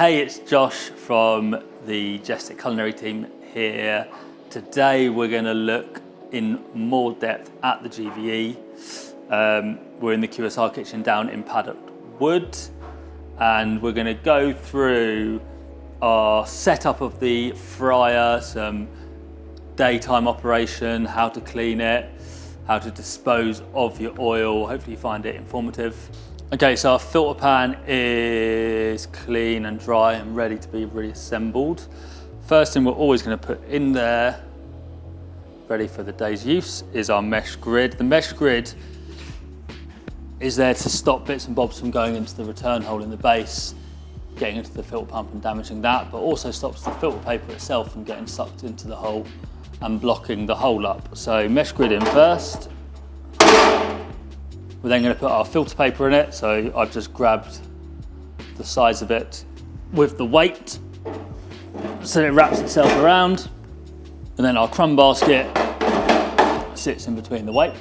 Hey, it's Josh from the Jestic Culinary Team here. Today we're going to look in more depth at the GVE. We're in the QSR kitchen down in Paddock Wood, and we're going to go through our setup of the fryer, some daytime operation, how to clean it, how to dispose of your oil. Hopefully you find it informative. Okay, so our filter pan is clean and dry and ready to be reassembled. First thing we're always going to put in there, ready for the day's use, is our mesh grid. The mesh grid is there to stop bits and bobs from going into the return hole in the base, getting into the filter pump and damaging that, but also stops the filter paper itself from getting sucked into the hole and blocking the hole up. So mesh grid in first. We're then going to put our filter paper in it. So I've just grabbed the size of it with the weight so it wraps itself around. And then our crumb basket sits in between the weight.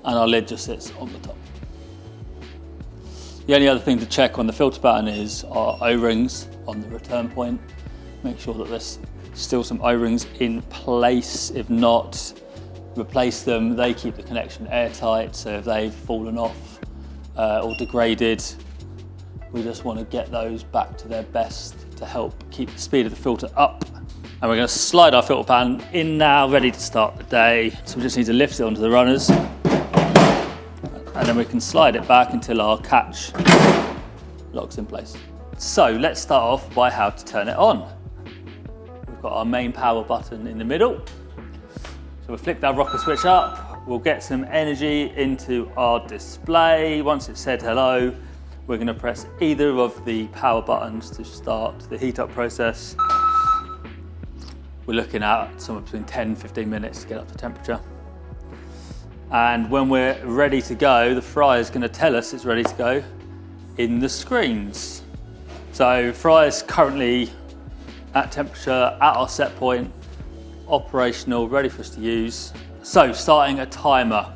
And our lid just sits on the top. The only other thing to check on the filter pattern is our O-rings on the return point. Make sure that there's still some O-rings in place. If not, replace them. They keep the connection airtight, so if they've fallen off or degraded, we just want to get those back to their best to help keep the speed of the filter up. And we're going to slide our filter pan in now, ready to start the day. So we just need to lift it onto the runners, and then we can slide it back until our catch locks in place. So let's start off by how to turn it on. We've got our main power button in the middle. So we'll flick that rocker switch up. We'll get some energy into our display. Once it's said hello, we're going to press either of the power buttons to start the heat up process. We're looking at somewhere between 10 and 15 minutes to get up to temperature. And when we're ready to go, the fryer is going to tell us it's ready to go in the screens. So fryer's currently at temperature, at our set point, operational, ready for us to use. So starting a timer,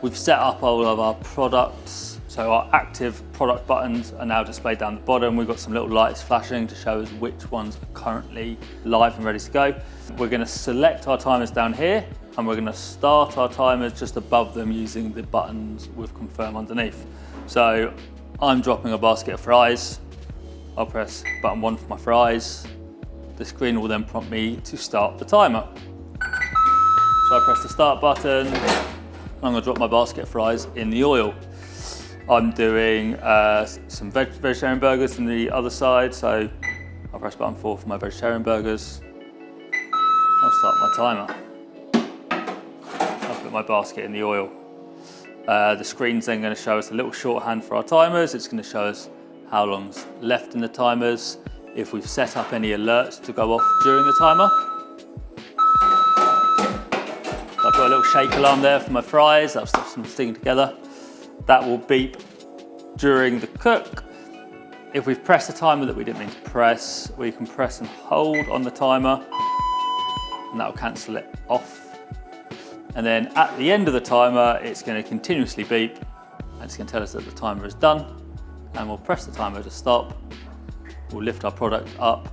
we've set up all of our products. So our active product buttons are now displayed down the bottom. We've got some little lights flashing to show us which ones are currently live and ready to go. We're going to select our timers down here, and we're going to start our timers just above them using the buttons with confirm underneath. So I'm dropping a basket of fries. I'll press button 1 for my fries. The screen will then prompt me to start the timer. So I press the start button. I'm going to drop my basket of fries in the oil. I'm doing some vegetarian burgers on the other side, so I'll press button 4 for my vegetarian burgers. I'll start my timer. I'll put my basket in the oil. The screen's then going to show us a little shorthand for our timers. It's going to show us how long's left in the timers, if we've set up any alerts to go off during the timer. So I've got a little shake alarm there for my fries, that'll stop them sticking together. That will beep during the cook. If we've pressed a timer that we didn't mean to press, we can press and hold on the timer, and that will cancel it off. And then at the end of the timer, it's going to continuously beep, and it's going to tell us that the timer is done, and we'll press the timer to stop. We'll lift our product up,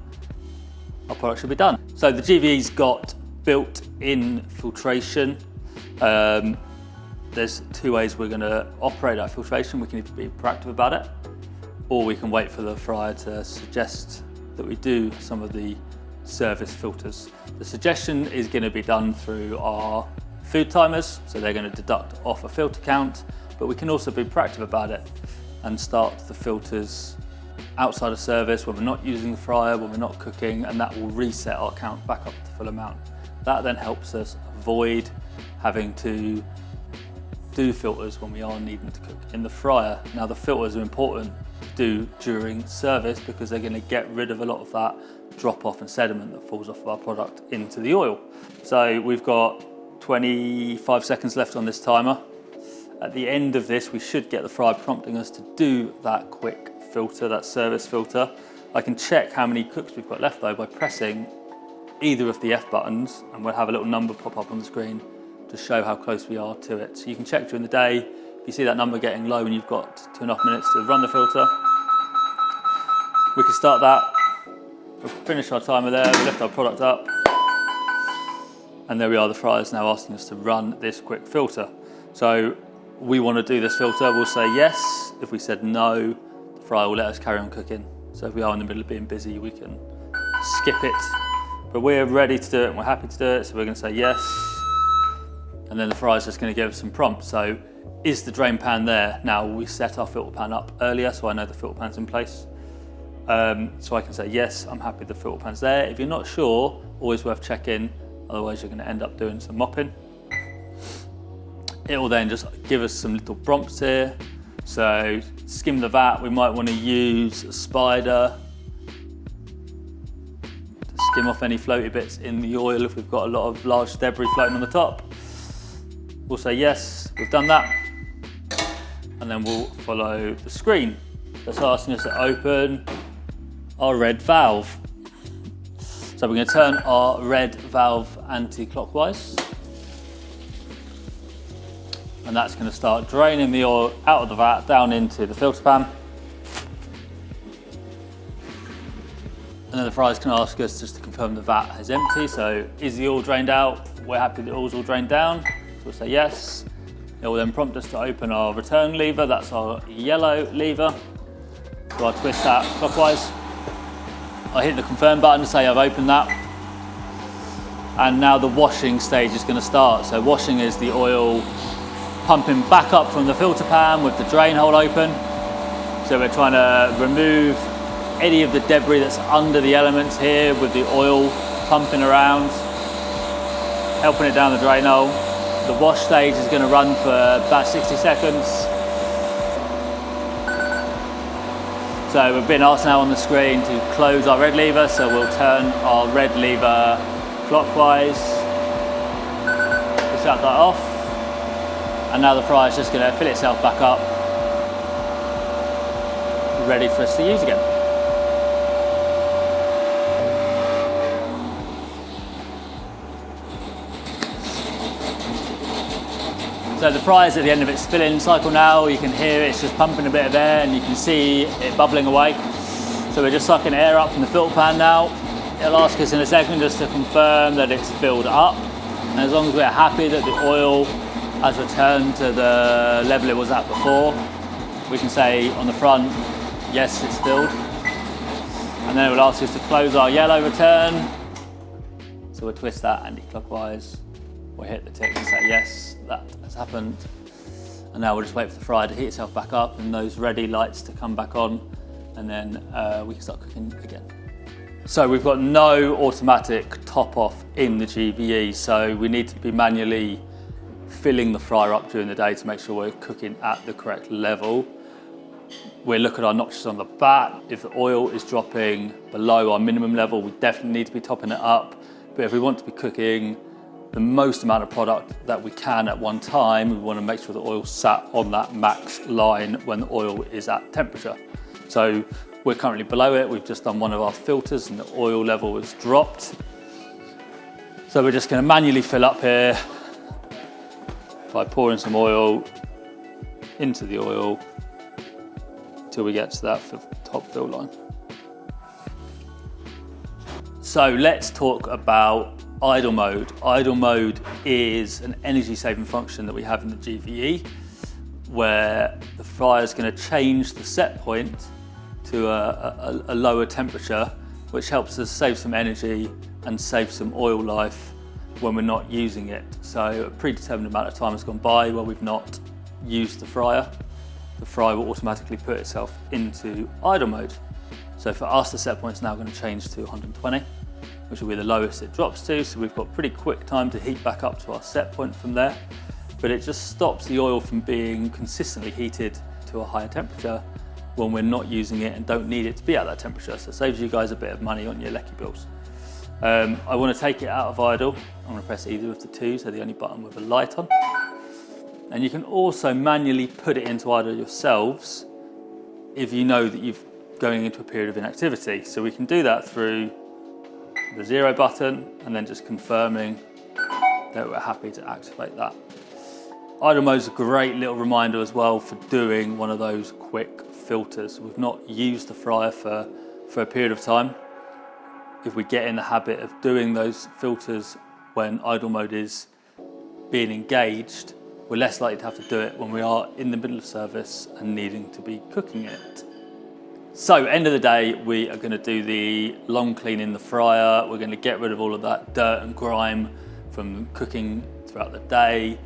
our product should be done. So the GVE's got built-in filtration. There's 2 ways we're going to operate our filtration. We can either be proactive about it, or we can wait for the fryer to suggest that we do some of the service filters. The suggestion is going to be done through our food timers, so they're going to deduct off a filter count, but we can also be proactive about it and start the filters outside of service when we're not using the fryer, when we're not cooking, and that will reset our count back up to the full amount. That then helps us avoid having to do filters when we are needing to cook in the fryer. Now the filters are important to do during service because they're going to get rid of a lot of that drop off and sediment that falls off of our product into the oil. So we've got 25 seconds left on this timer. At the end of this, we should get the fryer prompting us to do that quick filter, that service filter. I can check how many cooks we've got left though by pressing either of the F buttons, and we'll have a little number pop up on the screen to show how close we are to it. So you can check during the day If you see that number getting low and you've got 2.5 minutes to run the filter, we can start that. We'll finish our timer there, we'll lift our product up. And there we are, the fryer's now asking us to run this quick filter. So we want to do this filter, we'll say yes. If we said no, the fryer will let us carry on cooking. So if we are in the middle of being busy, we can skip it. But we're ready to do it and we're happy to do it, so we're going to say yes. And then the fryer's just going to give us some prompts. So is the drain pan there? Now we set our filter pan up earlier, so I know the filter pan's in place. So I can say yes, I'm happy the filter pan's there. If you're not sure, always worth checking, otherwise you're going to end up doing some mopping. It will then just give us some little prompts here. So skim the vat, we might want to use a spider to skim off any floaty bits in the oil if we've got a lot of large debris floating on the top. We'll say yes, we've done that. And then we'll follow the screen that's asking us to open our red valve. So we're going to turn our red valve anti-clockwise. And that's going to start draining the oil out of the vat down into the filter pan. And then the fryer's going to ask us just to confirm the vat is empty. So is the oil drained out? We're happy the oil's all drained down. So we'll say yes. It will then prompt us to open our return lever. That's our yellow lever. So I'll twist that clockwise. I hit the confirm button to say I've opened that. And now the washing stage is going to start. So washing is the oil pumping back up from the filter pan with the drain hole open. So we're trying to remove any of the debris that's under the elements here with the oil pumping around, helping it down the drain hole. The wash stage is going to run for about 60 seconds. So we've been asked now on the screen to close our red lever, so we'll turn our red lever clockwise to shut that off. And now the fryer's just going to fill itself back up, ready for us to use again. So the fryer's at the end of its filling cycle now. You can hear it's just pumping a bit of air and you can see it bubbling away. So we're just sucking air up from the filter pan now. It'll ask us in a second just to confirm that it's filled up. And as long as we're happy that the oil has returned to the level it was at before, we can say on the front, yes, it's filled. And then it will ask us to close our yellow return. So we'll twist that anti-clockwise. We'll hit the tick and say yes, that has happened. And now we'll just wait for the fryer to heat itself back up and those ready lights to come back on, and then we can start cooking again. So we've got no automatic top off in the GVE, so we need to be manually filling the fryer up during the day to make sure we're cooking at the correct level. We'll look at our notches on the back. If the oil is dropping below our minimum level, we definitely need to be topping it up. But if we want to be cooking the most amount of product that we can at one time, we want to make sure the oil sat on that max line when the oil is at temperature. So we're currently below it. We've just done one of our filters and the oil level has dropped. So we're just going to manually fill up here by pouring some oil into the oil till we get to that top fill line. So let's talk about idle mode. Idle mode is an energy saving function that we have in the GVE where the fryer is going to change the set point to a lower temperature, which helps us save some energy and save some oil life when we're not using it. So a predetermined amount of time has gone by where we've not used the fryer will automatically put itself into idle mode. So for us, the set point is now going to change to 120, which will be the lowest it drops to. So we've got pretty quick time to heat back up to our set point from there. But it just stops the oil from being consistently heated to a higher temperature when we're not using it and don't need it to be at that temperature. So it saves you guys a bit of money on your lecky bills. I want to take it out of idle. I'm going to press either of the two, so the only button with a light on. And you can also manually put it into idle yourselves if you know that you're going into a period of inactivity. So we can do that through the 0 button and then just confirming that we're happy to activate that. Idle mode's a great little reminder as well for doing one of those quick filters. We've not used the fryer for a period of time. If we get in the habit of doing those filters when idle mode is being engaged, we're less likely to have to do it when we are in the middle of service and needing to be cooking it. So, end of the day, we are going to do the long clean in the fryer. We're going to get rid of all of that dirt and grime from cooking throughout the day.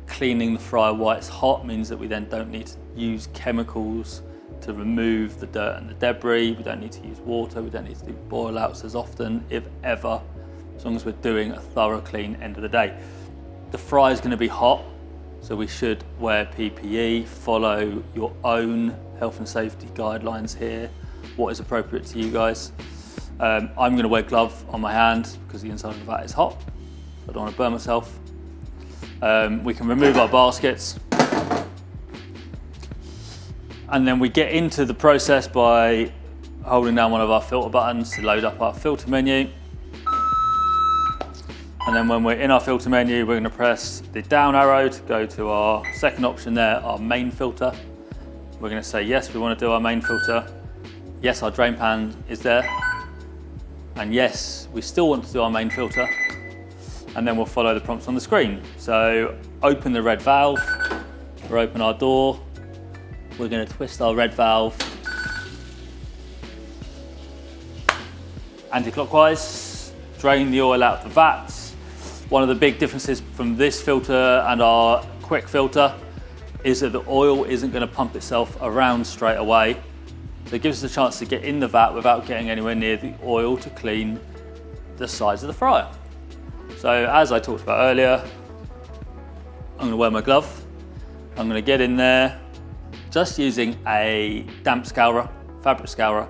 Cleaning the fryer while it's hot means that we then don't need to use chemicals to remove the dirt and the debris. We don't need to use water. We don't need to do boil outs as often, if ever, as long as we're doing a thorough clean end of the day. The fry is going to be hot, so we should wear PPE, follow your own health and safety guidelines here, what is appropriate to you guys. I'm going to wear gloves on my hand because the inside of the vat is hot, so I don't want to burn myself. We can remove our baskets, and then we get into the process by holding down one of our filter buttons to load up our filter menu. And then when we're in our filter menu, we're going to press the down arrow to go to our second option there, our main filter. We're going to say yes, we want to do our main filter. Yes, our drain pan is there. And yes, we still want to do our main filter. And then we'll follow the prompts on the screen. So open the red valve, or open our door. We're going to twist our red valve anti-clockwise, drain the oil out of the vat. One of the big differences from this filter and our quick filter is that the oil isn't going to pump itself around straight away. So it gives us a chance to get in the vat without getting anywhere near the oil to clean the sides of the fryer. So as I talked about earlier, I'm going to wear my glove. I'm going to get in there just using a damp scourer, fabric scourer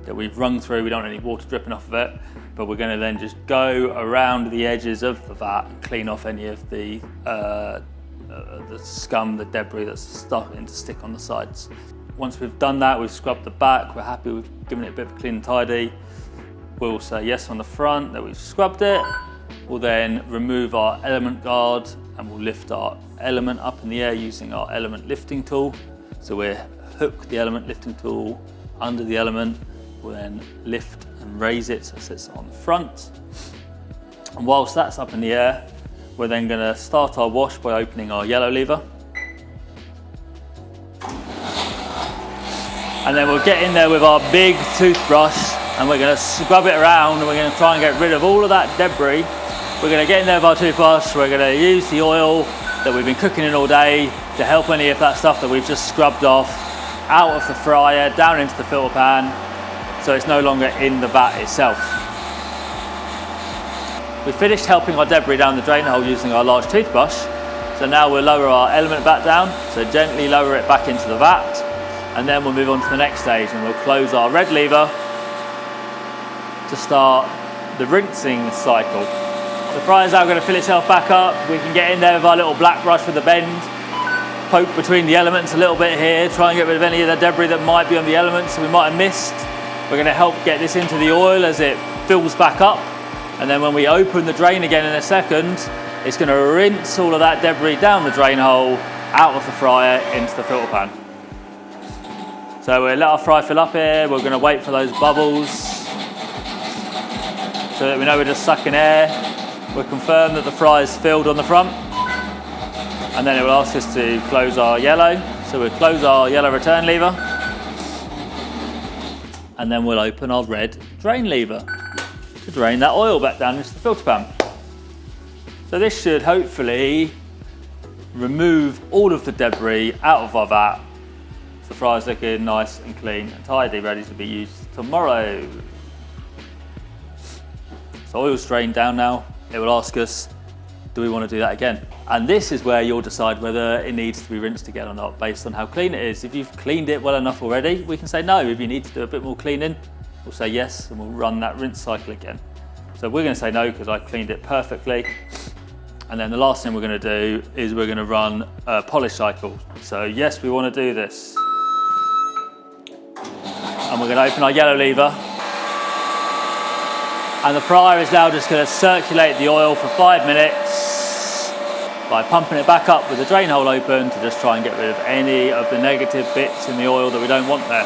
that we've wrung through. We don't want any water dripping off of it, but we're going to then just go around the edges of the vat and clean off any of the scum, the debris that's starting to stick on the sides. Once we've done that, we've scrubbed the back, we're happy, we've given it a bit of a clean and tidy. We'll say yes on the front that we've scrubbed it. We'll then remove our element guard and we'll lift our element up in the air using our element lifting tool. So we'll hook the element lifting tool under the element. We'll then lift and raise it so it sits on the front. And whilst that's up in the air, we're then going to start our wash by opening our yellow lever. And then we'll get in there with our big toothbrush and we're going to scrub it around and we're going to try and get rid of all of that debris. We're going to get in there with our toothbrush, we're going to use the oil that we've been cooking in all day to help any of that stuff that we've just scrubbed off out of the fryer, down into the filter pan, so it's no longer in the vat itself. We've finished helping our debris down the drain hole using our large toothbrush, so now we'll lower our element back down, so gently lower it back into the vat, and then we'll move on to the next stage and we'll close our red lever to start the rinsing cycle. The fryer's now going to fill itself back up. We can get in there with our little black brush with the bend, poke between the elements a little bit here, try and get rid of any of the debris that might be on the elements that we might have missed. We're going to help get this into the oil as it fills back up. And then when we open the drain again in a second, it's going to rinse all of that debris down the drain hole, out of the fryer, into the filter pan. So we'll let our fry fill up here. We're going to wait for those bubbles so that we know we're just sucking air. We'll confirm that the fry is filled on the front, and then it will ask us to close our yellow. So we'll close our yellow return lever, and then we'll open our red drain lever to drain that oil back down into the filter pan. So this should hopefully remove all of the debris out of our vat. So the fry's looking nice and clean and tidy, ready to be used tomorrow. So oil's drained down now. It will ask us, do we want to do that again? And this is where you'll decide whether it needs to be rinsed again or not, based on how clean it is. If you've cleaned it well enough already, we can say no. If you need to do a bit more cleaning, we'll say yes, and we'll run that rinse cycle again. So we're going to say no because I cleaned it perfectly. And then the last thing we're going to do is we're going to run a polish cycle. So yes, we want to do this. And we're going to open our yellow lever. And the fryer is now just going to circulate the oil for 5 minutes. by pumping it back up with the drain hole open to just try and get rid of any of the negative bits in the oil that we don't want there.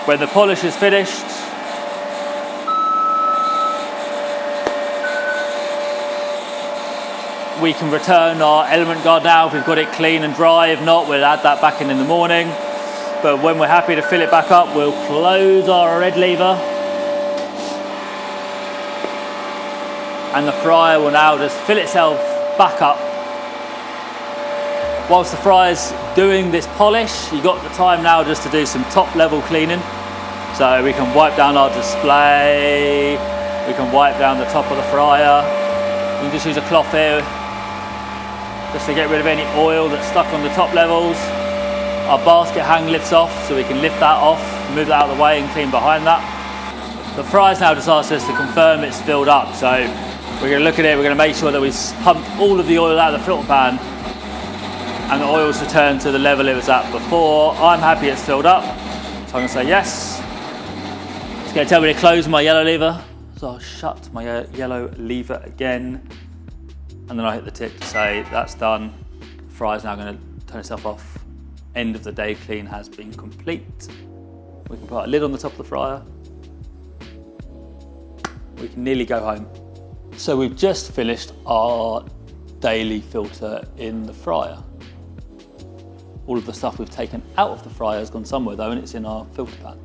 When the polish is finished, we can return our element guard now if we've got it clean and dry. If not, we'll add that back in the morning. But when we're happy to fill it back up, we'll close our red lever. And the fryer will now just fill itself back up. Whilst the fryer's doing this polish, you've got the time now just to do some top level cleaning. So we can wipe down our display, we can wipe down the top of the fryer. You can just use a cloth here just to get rid of any oil that's stuck on the top levels. Our basket hang lifts off, so we can lift that off, move that out of the way and clean behind that. The fryer's now just asked us to confirm it's filled up. So we're going to look at it, we're going to make sure that we've pumped all of the oil out of the filter pan and the oil's returned to the level it was at before. I'm happy it's filled up, so I'm going to say yes. It's going to tell me to close my yellow lever, so I'll shut my yellow lever again, and then I hit the tick to say that's done. The fryer's now going to turn itself off. End of the day clean has been complete. We can put a lid on the top of the fryer. We can nearly go home. So we've just finished our daily filter in the fryer. All of the stuff we've taken out of the fryer has gone somewhere though, and it's in our filter pan.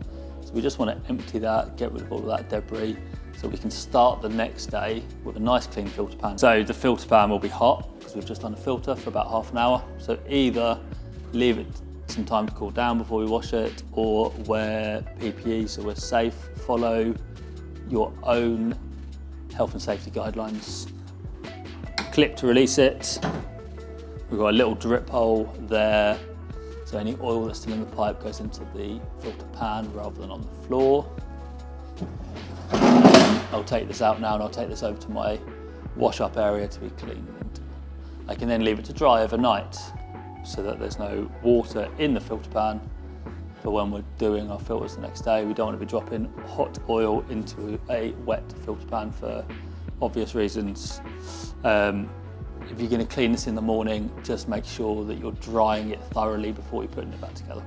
So we just want to empty that, get rid of all of that debris, so we can start the next day with a nice clean filter pan. So the filter pan will be hot because we've just done a filter for about half an hour. So either leave it some time to cool down before we wash it, or wear PPE so we're safe. Follow your own health and safety guidelines. Clip to release it. We've got a little drip hole there, so any oil that's still in the pipe goes into the filter pan rather than on the floor. I'll take this out now and I'll take this over to my wash up area to be cleaned. I can then leave it to dry overnight so that there's no water in the filter pan. But when we're doing our filters the next day, we don't want to be dropping hot oil into a wet filter pan for obvious reasons. If you're going to clean this in the morning, just make sure that you're drying it thoroughly before you're putting it back together.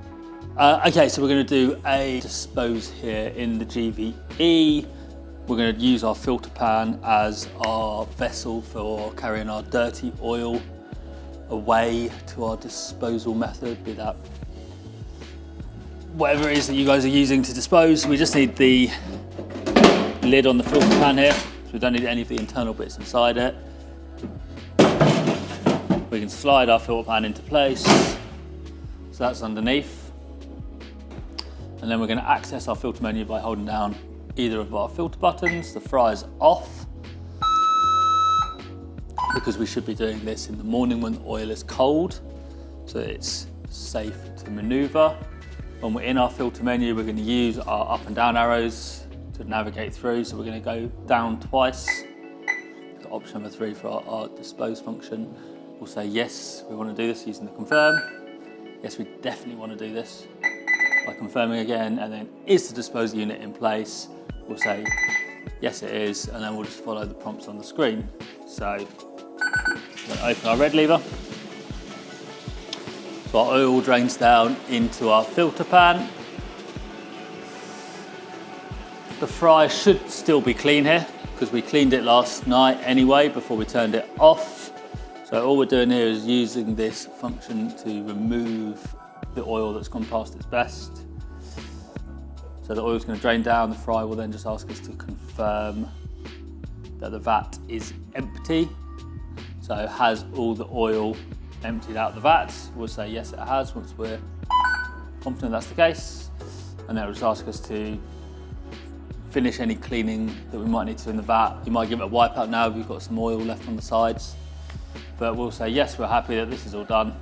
Okay, so we're going to do a dispose here in the GVE. We're going to use our filter pan as our vessel for carrying our dirty oil away to our disposal method, be that whatever it is that you guys are using to dispose. We just need the lid on the filter pan here, so we don't need any of the internal bits inside it. We can slide our filter pan into place, so that's underneath. And then we're going to access our filter menu by holding down either of our filter buttons. The fryer's off, because we should be doing this in the morning when the oil is cold, so it's safe to maneuver. When we're in our filter menu, we're going to use our up and down arrows to navigate through. So we're going to go down twice. Got option number 3 for our dispose function. We'll say yes, we want to do this using the confirm. Yes, we definitely want to do this by confirming again. And then is the disposal unit in place? We'll say yes, it is, and then we'll just follow the prompts on the screen. So we're going to open our red lever. So our oil drains down into our filter pan. The fryer should still be clean here because we cleaned it last night anyway before we turned it off. So all we're doing here is using this function to remove the oil that's gone past its best. So the oil's going to drain down. The fryer will then just ask us to confirm that the vat is empty. So has all the oil emptied out the vat? We'll say yes, it has, once we're confident that's the case. And then it'll just ask us to finish any cleaning that we might need to in the vat. You might give it a wipe out now if you've got some oil left on the sides. But we'll say yes, we're happy that this is all done.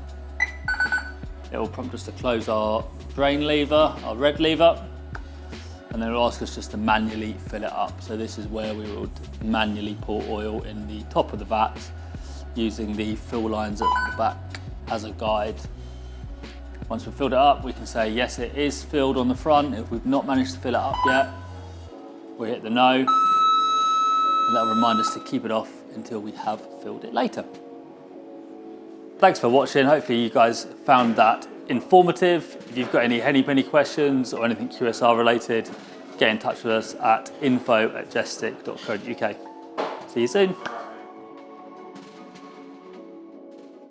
It will prompt us to close our drain lever, our red lever, and then it'll ask us just to manually fill it up. So this is where we would manually pour oil in the top of the vat, using the fill lines at the back as a guide. Once we've filled it up, we can say yes, it is filled on the front. If we've not managed to fill it up yet, we hit the no, and that'll remind us to keep it off until we have filled it later. Thanks for watching. Hopefully you guys found that informative. If you've got any Henny Penny questions or anything QSR related, get in touch with us at info@jestic.co.uk. See you soon.